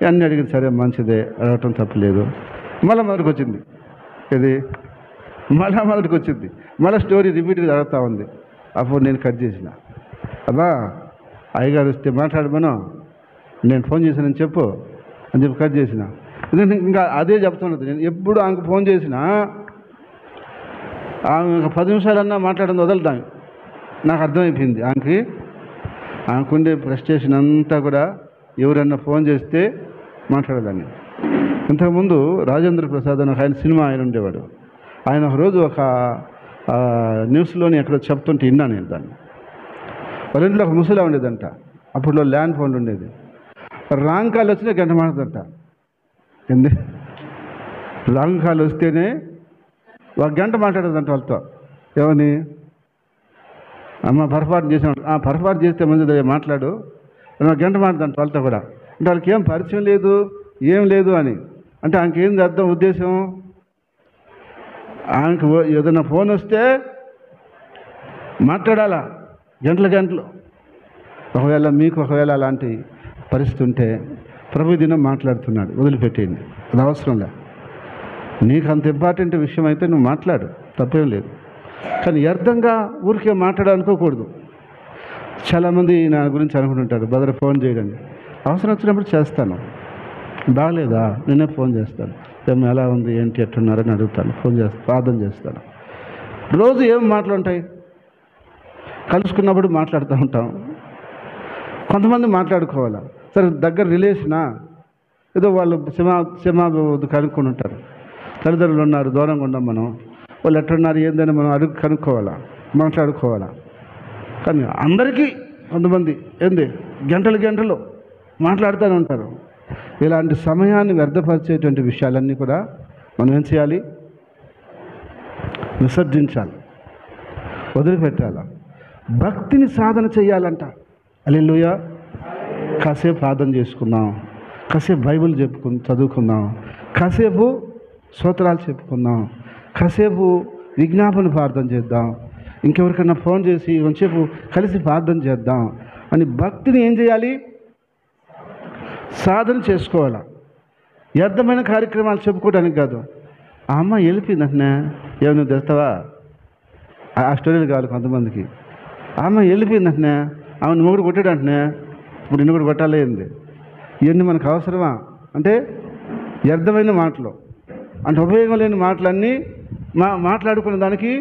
Speaker 1: అన్నీ అడిగింది. సరే మంచిదే, అడగటం తప్పలేదు. మళ్ళీ మొదటికి వచ్చింది. మళ్ళీ స్టోరీ రిపీట్గా జరుగుతూ ఉంది. అప్పుడు నేను కట్ చేసిన. అబ్బా, అయ్యగారు వస్తే మాట్లాడమను, నేను ఫోన్ చేశానని చెప్పు అని చెప్పి కట్ చేసిన. ఇంకా అదే చెప్తున్నది. నేను ఎప్పుడు ఆమెకు ఫోన్ చేసినా ఆమె 10 నిమిషాలన్నా మాట్లాడింది వదలదాం. నాకు అర్థమైపోయింది ఆమెకుండే ఫ్రస్ట్రేషన్ అంతా కూడా ఎవరన్నా ఫోన్ చేస్తే మాట్లాడేదాన్ని. ఇంతకుముందు రాజేంద్ర ప్రసాద్ అని ఆయన సినిమా ఆయన ఉండేవాడు. ఆయన ఒకరోజు ఒక న్యూస్లోని ఎక్కడో చెప్తుంటే విన్నా నేను దాన్ని. వాళ్ళ ఇంట్లో ఒక ముసలా ఉండేదంట. అప్పట్లో ల్యాండ్ ఫోన్లు ఉండేది. రాంగ్ కాల్ వచ్చినా గంట మాట్లాడదంట. రాంగ్ కాల్ వస్తేనే 1 గంట మాట్లాడదంట వాళ్ళతో. ఏమని? అమ్మ పొరపాటు చేసాను, పొరపాటు చేస్తే మంచిది మాట్లాడు, 1 గంట మాట్లాడంట వాళ్ళతో కూడా. అంటే వాళ్ళకి ఏం పరిచయం లేదు, ఏం లేదు అని. అంటే ఆమెకి ఏంది అర్థం, ఉద్దేశం? ఆమెకు ఏదైనా ఫోన్ వస్తే మాట్లాడాలా గంటలు. ఒకవేళ అలాంటి పరిస్థితి ఉంటే ప్రభు దినం మాట్లాడుతున్నాడు, వదిలిపెట్టేయండి, అది అవసరంలే. నీకు అంత ఇంపార్టెంట్ విషయం అయితే నువ్వు మాట్లాడు, తప్పేం లేదు. కానీ వ్యర్థంగా ఊరికే మాట్లాడాలనుకోకూడదు. చాలామంది నా గురించి అనుకుంటుంటారు, బ్రదర్ ఫోన్ చేయడానికి. అవసరం వచ్చినప్పుడు చేస్తాను, బాగలేదా నేనే ఫోన్ చేస్తాను, ఎలా ఉంది ఏంటి ఎట్టున్నారని అడుగుతాను, ప్రార్థన చేస్తాను. రోజు ఏం మాటలు ఉంటాయి, కలుసుకున్నప్పుడు మాట్లాడుతూ ఉంటాం. కొంతమంది మాట్లాడుకోవాలా. సరే, దగ్గర రిలేషనా, ఏదో వాళ్ళు క్షమాభివృద్ధి కనుక్కొని ఉంటారు. తల్లిదండ్రులు ఉన్నారు, దూరంగా ఉన్నాం మనం, వాళ్ళు ఎట్టున్నారు ఏందని మనం కనుక్కోవాలా, మాట్లాడుకోవాలా. కానీ అందరికీ కొంతమంది గంటలు మాట్లాడుతూనే ఉంటారు. ఇలాంటి సమయాన్ని వ్యర్థపరిచేటువంటి విషయాలన్నీ కూడా మనం ఏం చేయాలి? విసర్జించాలి, వదిలిపెట్టాలి. భక్తిని సాధన చేయాలంట. హల్లెలూయా. కాసేపు ప్రార్థన చేసుకుందాం, కాసేపు బైబిల్ చదువుకుందాం, కాసేపు స్తోత్రాలు చెప్పుకుందాం, కాసేపు విజ్ఞాపన ప్రార్థన చేద్దాం, ఇంకెవరికైనా ఫోన్ చేసి కొంచెంసేపు కలిసి ప్రార్థన చేద్దాం అని భక్తిని ఏం చేయాలి? సాధన చేసుకోవాలా. వ్యర్థమైన కార్యక్రమాలు చెప్పుకోవడానికి కాదు. ఆ అమ్మ వెళ్ళిపోయిందంటనే, ఏమైనా తెస్తావా? ఆ స్టోరీలు కావాలి కొంతమందికి. ఆ అమ్మ వెళ్ళిపోయిందంటనే, ఆమెను మొగుడు కొట్టాడంటనే, ఇప్పుడు నిన్ను కూడా కొట్టాలేంది. ఇవన్నీ మనకు అవసరమా? అంటే వ్యర్థమైన మాటలు, అంటే ఉపయోగం లేని మాటలన్నీ మాట్లాడుకునే దానికి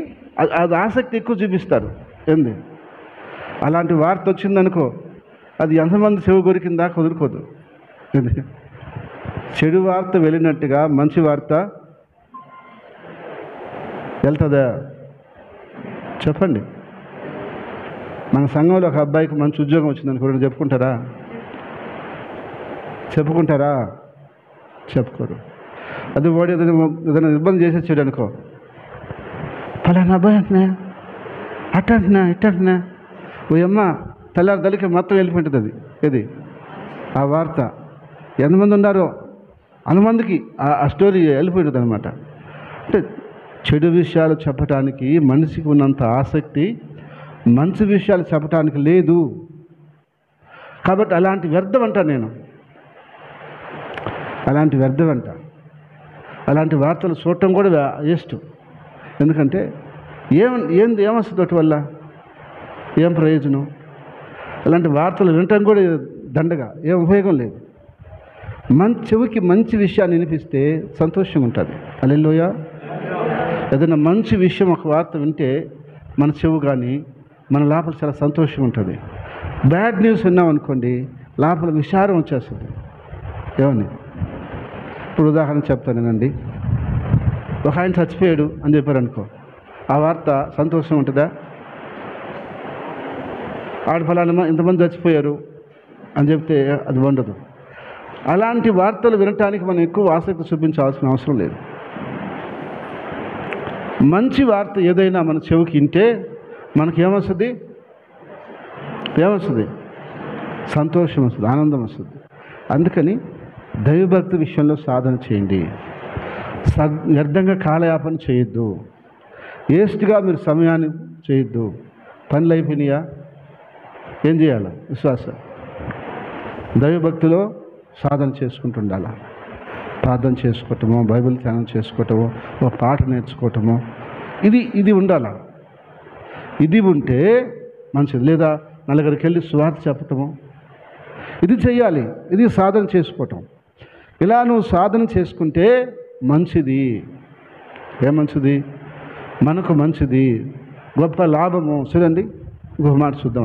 Speaker 1: అది ఆసక్తి ఎక్కువ చూపిస్తారు. ఏంది అలాంటి వార్త వచ్చిందనుకో, అది ఎంతమంది చెవు కొరికిందా కుదురుకోదు. ఏంది చెడు వార్త వెళ్ళినట్టుగా మంచి వార్త వెళ్తుందా? చెప్పండి. మన సంఘంలో ఒక అబ్బాయికి మంచి ఉద్యోగం వచ్చిందనుకో, చెప్పుకుంటారా? చెప్పుకోరు. అది వాడు ఏదైనా ఇబ్బంది చేసేసాడు అనుకో, పలానా అబ్బాయి అంటున్నా, అట్ట అంటున్నా, ఇట్ట అంటున్నా, ఓ అమ్మ తెల్లారి తల్లికి మొత్తం వెళ్ళిపోయింటుంది. అది ఇది ఆ వార్త ఎంతమంది ఉన్నారో అంతమందికి ఆ స్టోరీ వెళ్ళిపోయింటుంది అనమాట. అంటే చెడు విషయాలు చెప్పటానికి మనిషికి ఉన్నంత ఆసక్తి మంచి విషయాలు చెప్పటానికి లేదు. కాబట్టి అలాంటి వ్యర్థం అంట, నేను అలాంటి వ్యర్థం అంట. అలాంటి వార్తలు చూడటం కూడా వేస్ట్. ఎందుకంటే ఏమొస్తుంది వాటి వల్ల? ఏం ప్రయోజనం? అలాంటి వార్తలు వినటం కూడా దండగా, ఏం ఉపయోగం లేదు. చెవికి మంచి విషయాన్ని వినిపిస్తే సంతోషంగా ఉంటుంది. హల్లెలూయా. ఏదైనా మంచి విషయం ఒక వార్త వింటే మన చెవు కానీ మన లోపల చాలా సంతోషంగా ఉంటుంది. బ్యాడ్ న్యూస్ విన్నామనుకోండి, లోపల విచారం వచ్చేస్తుంది. ఏమని ఇప్పుడు ఉదాహరణ చెప్తానండి. ఒక ఆయన చచ్చిపోయాడు అని చెప్పారు అనుకో, ఆ వార్త సంతోషం ఉంటుందా? ఆడఫలాన ఇంతమంది చచ్చిపోయారు అని చెప్తే అది ఉండదు. అలాంటి వార్తలు వినటానికి మనం ఎక్కువ ఆసక్తి చూపించాల్సిన అవసరం లేదు. మంచి వార్త ఏదైనా మన చెవికి వింటే మనకి ఏమొస్తుంది? సంతోషం వస్తుంది, ఆనందం వస్తుంది. అందుకని దైవభక్తి విషయంలో సాధన చేయండి. వ్యర్థంగా కాలయాపన చేయొద్దు. వేస్ట్గా మీరు సమయాన్ని చేయొద్దు. పనులు అయిపోయినాయా? ఏం చేయాలి? విశ్వాసం దైవభక్తిలో సాధన చేసుకుంటుండాలి. ప్రార్థన చేసుకోవటమో, బైబిల్ ధ్యానం చేసుకోవటమో, ఒక పాట నేర్చుకోవటమో, ఇది ఉండాలి. ఇది ఉంటే మంచిది. లేదా నలుగురికి వెళ్ళి సువార్త చెప్పటము, ఇది చెయ్యాలి. ఇది సాధన చేసుకోవటం. ఇలా నువ్వు సాధన చేసుకుంటే మంచిది. మంచిది? మనకు మంచిది, గొప్ప లాభము. చూడండి, ఇంకొక మాట చూద్దాం.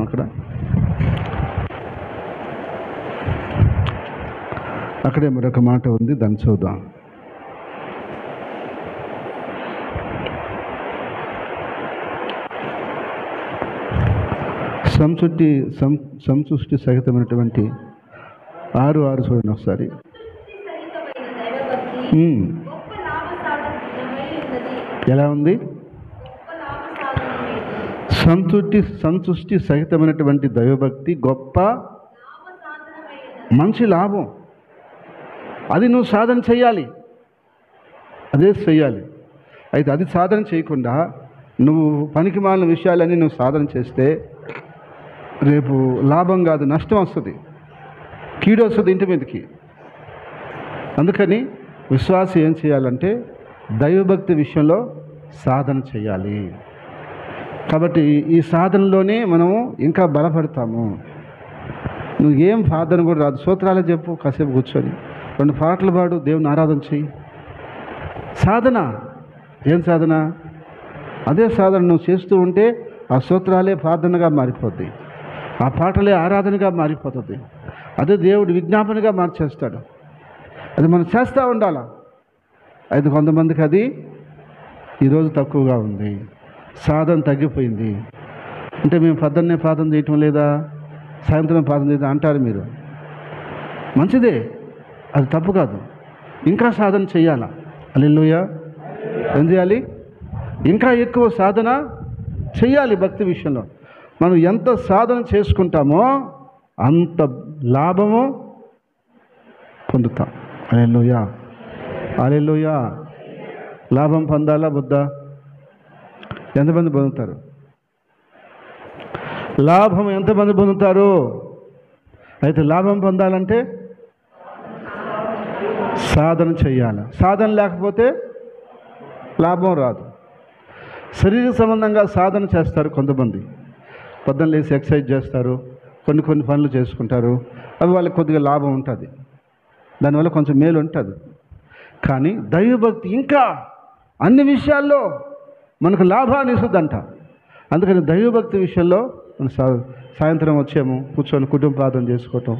Speaker 1: అక్కడే మరొక మాట ఉంది, దాన్ని చూద్దాం. సంసృష్టి సహితమైనటువంటి 6:6 చూడండి ఒకసారి. ఎలా ఉంది? సంసృష్టి సహితమైనటువంటి దైవభక్తి గొప్ప మంచి లాభం. అది నువ్వు సాధన చేయాలి. అదే చెయ్యాలి. అయితే అది సాధన చేయకుండా నువ్వు పనికి మాలిన విషయాలన్నీ నువ్వు సాధన చేస్తే రేపు లాభం కాదు, నష్టం వస్తుంది, కీడు వస్తుంది ఇంటి మీదకి. అందుకని విశ్వాసం ఏం చేయాలంటే దైవభక్తి విషయంలో సాధన చేయాలి. కాబట్టి ఈ సాధనలోనే మనము ఇంకా బలపడతాము. నువ్వు ఏం సాధన కూడా రాదు, స్తోత్రాలే చెప్పు, కాసేపు కూర్చొని 2 పాటలు పాడు, దేవుని ఆరాధన చెయ్యి. సాధన ఏం సాధన? అదే సాధన నువ్వు చేస్తూ ఉంటే ఆ స్తోత్రాలే ప్రార్థనగా మారిపోద్ది, ఆ పాటలే ఆరాధనగా మారిపోతుంది. అదే దేవుడు విజ్ఞాపనగా మార్చేస్తాడు. అది మనం చేస్తూ ఉండాలా. అయితే కొంతమందికి అది ఈరోజు తక్కువగా ఉంది, సాధన తగ్గిపోయింది. అంటే మేము పొద్దున్నే ప్రార్థన చేయటం లేదా, సాయంత్రం ప్రార్థన చేయడం అంటారు మీరు. మంచిదే, అది తప్పు కాదు. ఇంకా సాధన చేయాలా. హల్లెలూయా. ఏం చేయాలి? ఇంకా ఎక్కువ సాధన చేయాలి. భక్తి విషయంలో మనం ఎంత సాధన చేసుకుంటామో అంత లాభము పొందుతాం. హల్లెలూయా. హల్లెలూయా. లాభం పొందాలా వద్దా? ఎంతమంది పొందుతారు? లాభం ఎంతమంది పొందుతారు? అయితే లాభం పొందాలంటే సాధన చెయ్యాలి. సాధన లేకపోతే లాభం రాదు. శరీర సంబంధంగా సాధన చేస్తారు కొంతమంది. పొద్దున్న లేసి ఎక్సర్సైజ్ చేస్తారు, కొన్ని పనులు చేసుకుంటారు, అవి వాళ్ళకి కొద్దిగా లాభం ఉంటుంది, దానివల్ల కొంచెం మేలు ఉంటుంది. కానీ దైవభక్తి ఇంకా అన్ని విషయాల్లో మనకు లాభాన్ని ఇస్తుందంట. అందుకని దైవభక్తి విషయంలో మనం సాయంత్రం వచ్చాము, కూర్చొని కుటుంబ ప్రార్థన చేసుకోవటం,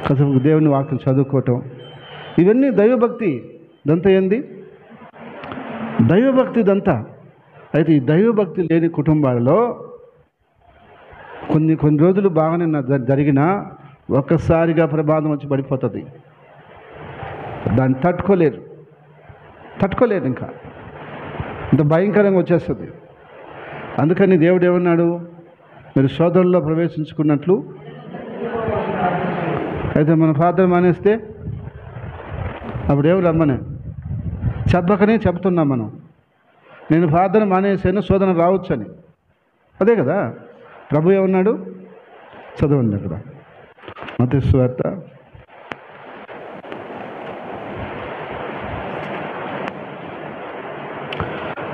Speaker 1: కాసేపు దేవుని వాక్యం చదువుకోవటం, ఇవన్నీ దైవభక్తి. ఇదంతా ఏంది? దైవభక్తి ఇదంతా. అయితే ఈ దైవభక్తి లేని కుటుంబాలలో కొన్ని రోజులు బాగానే జరిగినా ఒక్కసారిగా ప్రమాదం వచ్చి పడిపోతుంది. దాన్ని తట్టుకోలేరు ఇంకా ఇంత భయంకరంగా వచ్చేస్తుంది. అందుకని దేవుడు ఏమన్నాడు? మీరు శోధనలో ప్రవేశించుకున్నట్లు. అయితే మన ప్రార్థన మానేస్తే అప్పుడు ఏమి రమ్మనే చెప్పకనే చెప్తున్నాం మనం. నేను ప్రార్థన మానేసాను, శోధన రావచ్చని. అదే కదా ప్రభు ఏమన్నాడు? చదవండి అక్కడ మత్తయి సువార్త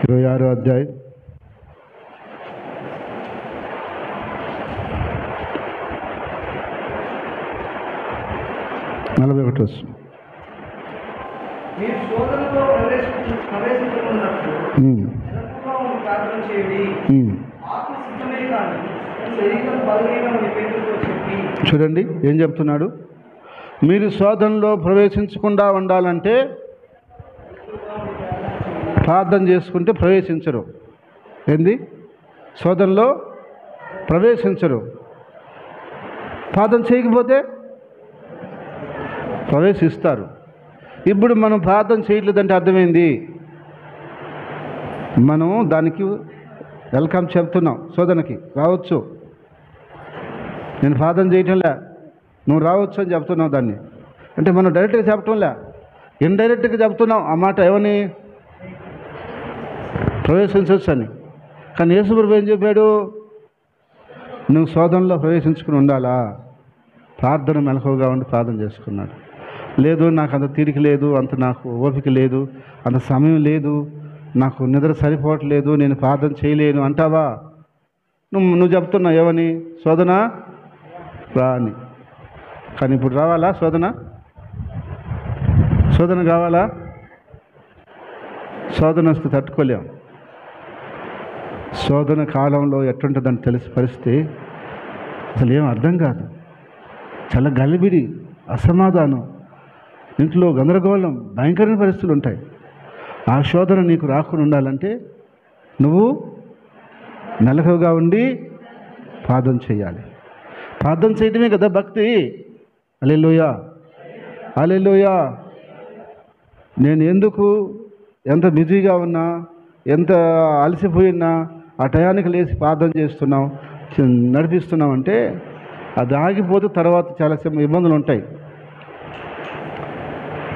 Speaker 1: 26వ అధ్యాయం 41 వస్తుంది.
Speaker 2: మీరు శోధనలో ప్రవేశించుకున్నట్లు ప్రార్థన చేయండి. ఆత్మ సిద్ధమే కానీ శరీరం బలహీనమని పేతురుతో చెప్పి.
Speaker 1: చూడండి ఏం చెప్తున్నాడు? మీరు శోధనలో ప్రవేశించకుండా ఉండాలంటే ప్రార్థన చేసుకుంటే ప్రవేశించరు. ఏంది? శోధనలో ప్రవేశించరు. ప్రార్థన చేయకపోతే ప్రవేశిస్తారు. ఇప్పుడు మనం ప్రార్థన చేయట్లేదంటే అర్థమైంది, మనం దానికి వెల్కమ్ చెప్తున్నాం. శోధనకి రావచ్చు, నేను ప్రార్థన చేయటంలే, నువ్వు రావచ్చు అని చెప్తున్నావు దాన్ని. అంటే మనం డైరెక్ట్గా చెప్పటంలే, ఇండైరెక్ట్గా చెప్తున్నాం ఆ మాట. ఏమని? ప్రవేశించవచ్చు అని. కానీ యేసుప్రభు ఏం చెప్పాడు? నువ్వు శోధనలో ప్రవేశించుకుని ఉండాలా. ప్రార్థన మెలకువగా ఉండి ప్రార్థన చేసుకున్నాడు. లేదు నాకు అంత తీరిక లేదు, అంత నాకు ఓపిక లేదు, అంత సమయం లేదు, నాకు నిద్ర సరిపోవట్లేదు, నేను ప్రార్థన చేయలేను అంటావా? నువ్వు చెప్తున్నావు ఏమని? శోధన రా అని. కానీ ఇప్పుడు రావాలా శోధన? శోధన కావాలా? శోధన వస్తే తట్టుకోలేం. శోధన కాలంలో ఎట్లుంటుందని తెలిసి పరిస్థితి అసలు ఏం అర్థం కాదు. చాలా గలిబిడి, అసమాధానం, ఇంట్లో గందరగోళం, భయంకరమైన పరిస్థితులు ఉంటాయి. ఆ శోధన నీకు రాకుండా ఉండాలంటే నువ్వు మెలకువగా ఉండి ప్రార్థన చేయాలి. ప్రార్థన చేయడమే కదా భక్తి. హల్లెలూయా, హల్లెలూయా. నేను ఎంత బిజీగా ఉన్నా, ఎంత అలసిపోయినా ఆ టయానికి లేచి ప్రార్థన చేస్తున్నాం, నడిపిస్తున్నాం అంటే అది ఆగిపోతే తర్వాత చాలా ఇబ్బందులు ఉంటాయి.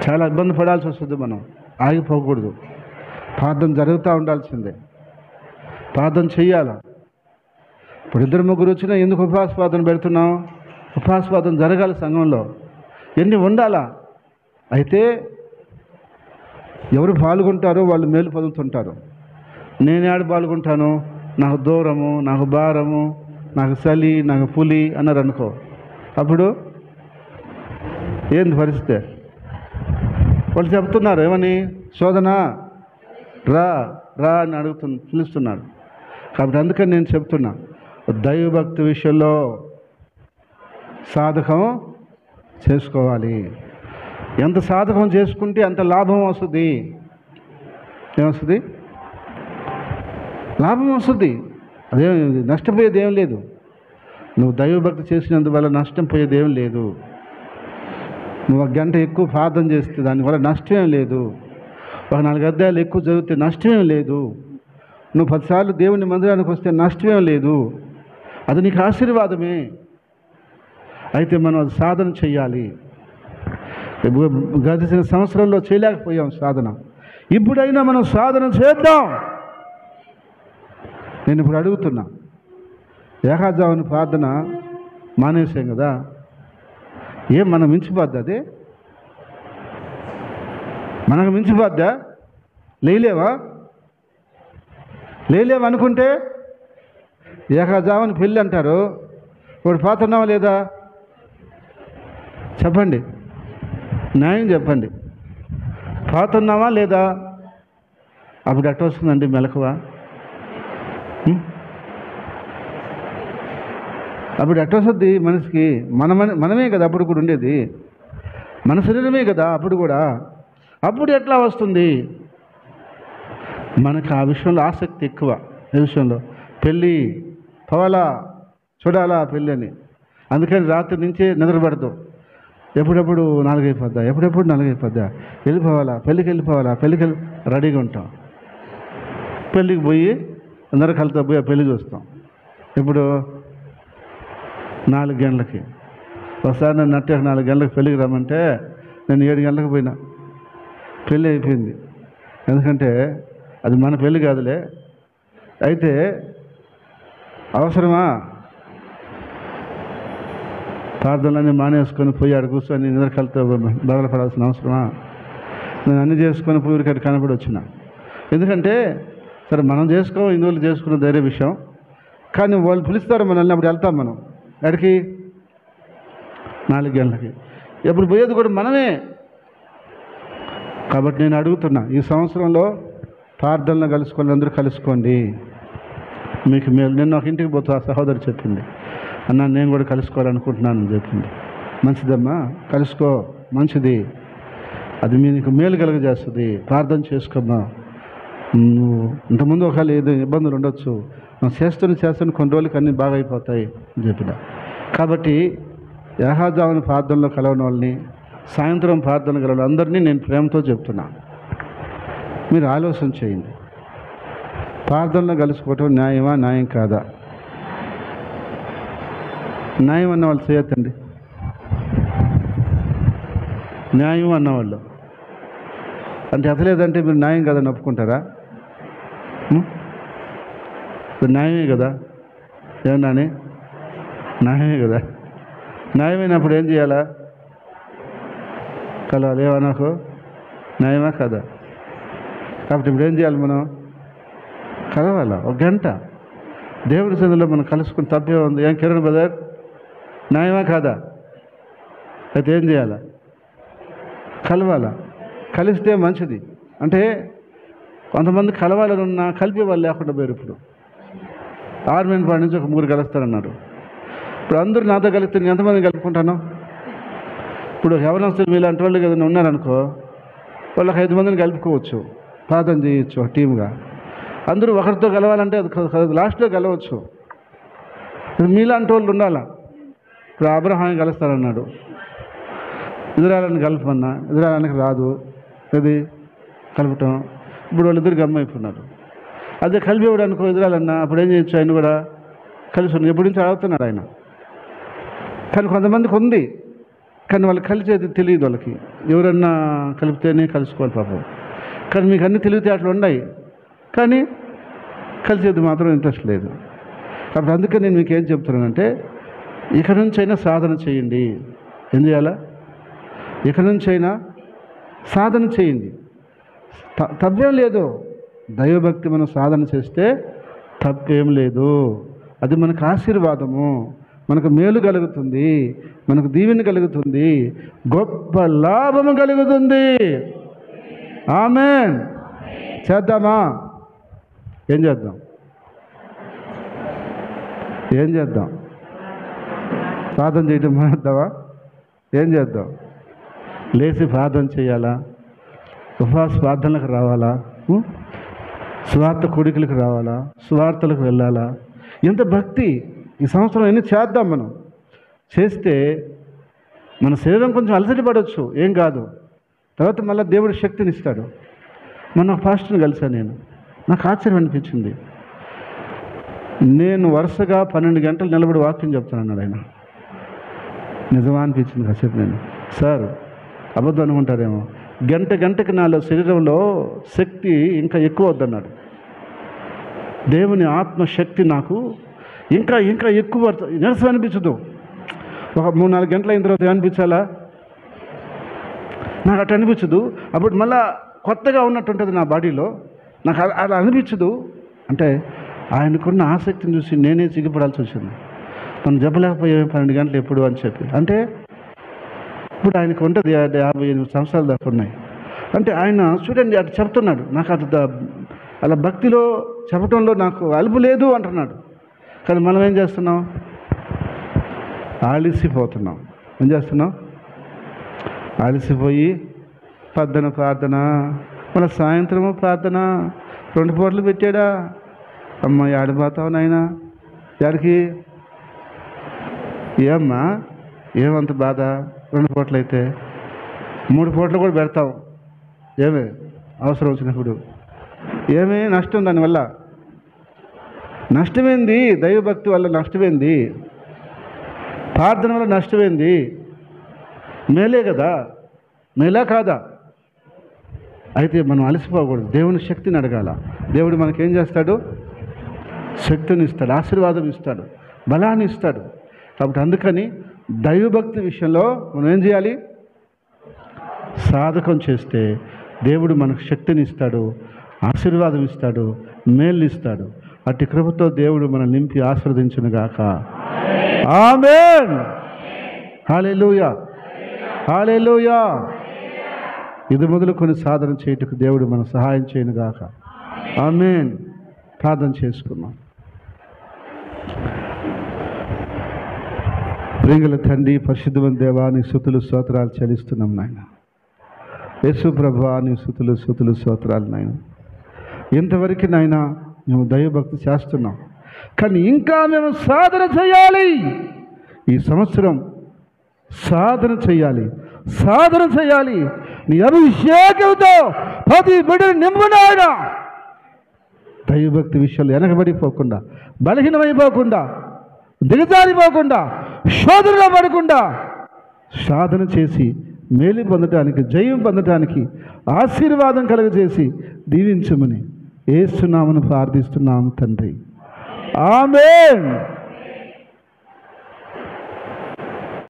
Speaker 1: చాలా ఇబ్బంది పడాల్సి వస్తుంది. మనం ఆగిపోకూడదు, ప్రార్థన జరుగుతూ ఉండాల్సిందే, ప్రార్థన చెయ్యాలా. ఇప్పుడు 2-3 వచ్చినా ఎందుకు ఉపవాస ప్రార్థన పెడుతున్నాం? ఉపవాస ప్రార్థన జరగాలి సంఘంలో, ఎన్ని ఉండాలా. అయితే ఎవరు పాల్గొంటారో వాళ్ళు మేలు పొందుతుంటారు. నేను ఏడ పాల్గొంటాను, నాకు దూరము, నాకు భారము, నాకు చలి, నాకు పులి అన్నారు అనుకో, అప్పుడు ఏంది పరిస్థితి? వాళ్ళు చెప్తున్నారు ఏమని? శోధన రా రా అని పిలుస్తున్నారు. కాబట్టి అందుకని నేను చెప్తున్నా, దైవభక్తి విషయంలో సాధకం చేసుకోవాలి. ఎంత సాధకం చేసుకుంటే అంత లాభం వస్తుంది. ఏమొస్తుంది? లాభం వస్తుంది. అదే నష్టపోయేది ఏం లేదు. నువ్వు దైవభక్తి చేసినందువల్ల నష్టం పోయేది ఏం లేదు. నువ్వు 1 గంట ఎక్కువ ప్రార్థన చేస్తే దానివల్ల నష్టమేం లేదు. ఒక 4 అధ్యాయాలు ఎక్కువ చదివితే నష్టమేం లేదు. నువ్వు 10 సార్లు దేవుని మందిరానికి వస్తే నష్టమేం లేదు. అది నీకు ఆశీర్వాదమే. అయితే మనం అది సాధన చెయ్యాలి. గడిచిన సంవత్సరంలో చేయలేకపోయాం సాధన. ఇప్పుడైనా మనం సాధన చేద్దాం. నేను ఇప్పుడు అడుగుతున్నా, ఏకాజామున ప్రార్థన మానేసాం కదా, ఏం మనం మించిపోద్దా? అది మనకు మించిపోద్దా? లేలేవా అనుకుంటే ఏకాజామున పెళ్ళి అంటారు. ఇప్పుడు పోతున్నావా లేదా? చెప్పండి, న్యాయం చెప్పండి. పోతున్నావా లేదా? అప్పుడు ఎట్ట వస్తుందండి మెలకువ? అప్పుడు ఎట్ట వస్తుంది మనిషికి? మనమే కదా అప్పుడు కూడా ఉండేది, మన శరీరమే కదా అప్పుడు కూడా. అప్పుడు ఎట్లా వస్తుంది? మనకు ఆ విషయంలో ఆసక్తి ఎక్కువ. ఏ విషయంలో? పెళ్ళి పోవాలా, చూడాలా పెళ్ళి అని. అందుకని రాత్రి నుంచే నిద్రపడతాం. ఎప్పుడెప్పుడు 4 అయిపోద్దా, ఎప్పుడెప్పుడు 4 అయిపోద్దా, వెళ్ళిపోవాలా, పెళ్ళికి రెడీగా ఉంటాం. పెళ్ళికి పోయి అందరూ కలితో పోయి ఆ పెళ్ళి చూస్తాం. ఇప్పుడు 4 గంటలకి. ఒకసారి నన్ను నట్టే 4 గంటలకు పెళ్ళికి రమ్మంటే నేను 7 గంటలకు పోయినా. పెళ్ళి అయిపోయింది. ఎందుకంటే అది మన పెళ్ళి కాదులే. అయితే అవసరమా? ప్రార్థనలన్నీ మానేసుకొని పోయి ఆడ కూర్చొని నిద్రకలతో బదలపడాల్సిన అవసరమా? నేను అన్నీ చేసుకొని పూరికట్టు కనపడి వచ్చిన. ఎందుకంటే సరే మనం హిందువులు చేసుకున్న ధైర్య విషయం, కానీ వాళ్ళు పిలుస్తారు మనల్ని, అప్పుడు వెళ్తాం మనం. ఎక్కడికి? 4 గంటలకి. ఎప్పుడు పోయేది కూడా మనమే. కాబట్టి నేను అడుగుతున్నా, ఈ సంవత్సరంలో ప్రార్థనలు కలుసుకోండి, అందరూ కలుసుకోండి, మీకు మేలు. నేను ఒక ఇంటికి పోతా, ఆ సహోదరు చెప్పింది, అన్న నేను కూడా కలుసుకోవాలనుకుంటున్నాను అని చెప్పింది. మంచిదమ్మా, కలుసుకో, మంచిది, అది మీకు మేలు కలుగజేస్తుంది. ప్రార్థన చేసుకోమ్మా. నువ్వు ఇంతకుముందు ఒకవేళ ఏదో ఇబ్బందులు ఉండొచ్చు, మనం చేస్తున్న కొన్ని రోజులకి అన్నీ బాగా అయిపోతాయి అని చెప్పిన. కాబట్టి ఏకాజామున ప్రార్థనలో కలవని వాళ్ళని, సాయంత్రం ప్రార్థన కలవని అందరినీ నేను ప్రేమతో చెప్తున్నా, మీరు ఆలోచన చేయండి. ప్రార్థనలో కలుసుకోవటం న్యాయమా, న్యాయం కాదా? న్యాయం అన్న వాళ్ళు చేయొద్దండి. న్యాయం అన్నవాళ్ళు అంటే ఎతలేదంటే మీరు న్యాయం కదని ఒప్పుకుంటారా? న్యాయమే కదా, ఏమన్నా న్యాయమే కదా. న్యాయమైనప్పుడు ఏం చేయాలా? కలవాలి. ఏమన్నాకు న్యాయమా కదా? కాబట్టి ఇప్పుడు ఏం చేయాలి? మనం కలవాలా. 1 గంట దేవుడి సన్నిధిలో మనం కలుసుకుని తప్పే ఉంది. ఏం కిరణ్ బ్రదర్, న్యాయమా కాదా? అయితే ఏం చేయాలా? కలవాలా. కలిస్తే మంచిది. అంటే కొంతమంది కలవాలని ఉన్నా కలిపే వాళ్ళు లేకుండా పోయారు. ఇప్పుడు ఆర్మీన్ పాడి నుంచి ఒక 3 కలుస్తారన్నారు. ఇప్పుడు అందరూ నాతో కలిస్తే నేను ఎంతమంది కలుపుకుంటాను? ఇప్పుడు యవనస్తులు మీలాంటి వాళ్ళు ఏదైనా ఉన్నారనుకో, వాళ్ళకి 5 మందిని కలుపుకోవచ్చు, ప్రార్థన చేయొచ్చు ఒక టీమ్గా. అందరూ ఒకరితో కలవాలంటే అది లాస్ట్లో కలవచ్చు. మీలాంటి వాళ్ళు ఉండాలా. ఇప్పుడు అబ్రహాం కలుస్తారన్నాడు, ఇజ్రాయెల్ని కలపమన్నా ఇజ్రాయెల్కి రాదు, అది కలపటం. ఇప్పుడు వాళ్ళిద్దరు గమ్మైపోయినారు. అదే కలిపేవాడు అనుకో ఇజ్రాయెల్ అన్న, అప్పుడు ఏం చేయొచ్చు? ఆయన కూడా కలిసి ఉన్నాడు. ఎప్పటి నుంచి అడుగుతున్నాడు ఆయన. కానీ కొంతమందికి ఉంది, కానీ వాళ్ళు కలిసేది తెలియదు. వాళ్ళకి ఎవరన్నా కలిపితేనే కలుసుకోవాలి పాపం. కానీ మీకు అన్ని తెలివితేటలు ఉన్నాయి, కానీ కలిసేది మాత్రం ఇంట్రెస్ట్ లేదు. కాబట్టి అందుకని నేను మీకు ఏం చెప్తున్నానంటే, ఇక నుంచైనా సాధన చేయండి. ఏం చేయాలా? ఇక నుంచైనా సాధన చేయండి. తప్పేం లేదు. దైవభక్తి మనం సాధన చేస్తే తప్పేం లేదు. అది మనకు ఆశీర్వాదము, మనకు మేలు కలుగుతుంది, మనకు దీవెన కలుగుతుంది, గొప్ప లాభము కలుగుతుంది. ఆమేన్. చేద్దామా? ఏం చేద్దాం? ప్రార్థన చేయటం మానేద్దామా? ఏం చేద్దాం? లేచి ప్రార్థన చేయాలా? ఉపవాస ప్రార్థనలకు రావాలా? సువార్త కొడుకులకు రావాలా? సువార్తలకు వెళ్ళాలా? ఎంత భక్తి! ఈ సంవత్సరం ఎన్ని చేద్దాం. మనం చేస్తే మన శరీరం కొంచెం అలసట పడవచ్చు, ఏం కాదు. తర్వాత మళ్ళీ దేవుడు శక్తిని ఇస్తాడు. మొన్న పాస్టర్ని కలిసాను నేను, నాకు ఆశ్చర్యం అనిపించింది. నేను వరుసగా 12 గంటలు నిలబడి వాక్యం చెప్తానన్నాడు ఆయన. నిజమా అనిపించింది కాసేపు. నేను సార్ అబద్ధం అనుకుంటారేమో, గంటకి నాలో శరీరంలో శక్తి ఇంకా ఎక్కువ వద్దన్నాడు. దేవుని ఆత్మశక్తి నాకు ఇంకా ఇంకా ఎక్కువ నిరసన అనిపించదు. ఒక 3-4 గంటలు అయిన తర్వాత అనిపించాలా? నాకు అట్లా అనిపించదు. అప్పుడు మళ్ళా కొత్తగా ఉన్నట్టు ఉంటుంది నా బాడీలో. నాకు అలా అనిపించదు. అంటే ఆయనకున్న ఆసక్తిని చూసి నేనే సిగ్గుపడాల్సి వచ్చింది. మనం చెప్పలేకపోయే 12 గంటలు ఎప్పుడు అని చెప్పి. అంటే ఇప్పుడు ఆయనకు ఉంటుంది 58 సంవత్సరాల దాకా ఉన్నాయి. అంటే ఆయన చూడండి అటు చెప్తున్నాడు. నాకు అలా భక్తిలో చెప్పడంలో నాకు అలుపు లేదు అంటున్నాడు. కానీ మనం ఏం చేస్తున్నాం? ఆలసిపోతున్నాం. ఏం చేస్తున్నాం? ఆలసిపోయి ప్రార్థన, మన సాయంత్రము ప్రార్థన, 2 పూటలు పెట్టాడా? అమ్మ ఆడిపోతావు నాయనా, యాడికి? ఏమ్మా ఏమంత బాధ? 2 పూటలు అయితే 3 పూటలు కూడా పెడతాం. ఏమే అవసరం వచ్చినప్పుడు ఏమే నష్టం? దానివల్ల నష్టమైంది. దైవభక్తి వల్ల నష్టమైంది. ప్రార్థన వల్ల నష్టమైంది. మేలే కదా, మేలా కాదా? అయితే మనం అలసిపోకూడదు. దేవుని శక్తిని అడగాల. దేవుడు మనకేం చేస్తాడు? శక్తిని ఇస్తాడు, ఆశీర్వాదం ఇస్తాడు, బలాన్ని ఇస్తాడు. కాబట్టి అందుకని దైవభక్తి విషయంలో మనం ఏం చేయాలి? సాధకం చేస్తే దేవుడు మనకు శక్తిని ఇస్తాడు, ఆశీర్వాదం ఇస్తాడు, మేలు ఇస్తాడు. అట్టి కృపతో దేవుడు మనం నింపి ఆశీర్వదించునుగాక. ఆమేన్. హల్లెలూయా, హల్లెలూయా. ఇది మొదలుకొని సాధన చేయుటకు దేవుడు మనం సహాయం చేయనుగాక. ఆమేన్. ప్రార్థన చేసుకున్నాం. ప్రియగల తండ్రి, పరిశుద్ధమైన దేవా, నీ స్తుతులు స్తోత్రాలు చెల్లిస్తున్నాం నాయన. యేసు ప్రభువా, నీ స్తుతులు స్తోత్రాలు నాయన. ఇంతవరకు నాయన మేము దైవభక్తి చేస్తున్నాం, కానీ ఇంకా మేము సాధన చేయాలి. ఈ సంవత్సరం సాధన చేయాలి. నీ అభిషేకంతో ప్రతి బిడ్డను నింపు నాయన. దైవభక్తి విషయాలు వెనకబడిపోకుండా, బలహీనమైపోకుండా, దిగజారిపోకుండా, శోధనలో పడకుండా సాధన చేసి మేలు పొందటానికి, జయం పొందటానికి, ఆశీర్వాదం కలుగజేసి దీవించమని యేసు నామమున ప్రార్థిస్తున్నాము తండ్రి. ఆమేన్.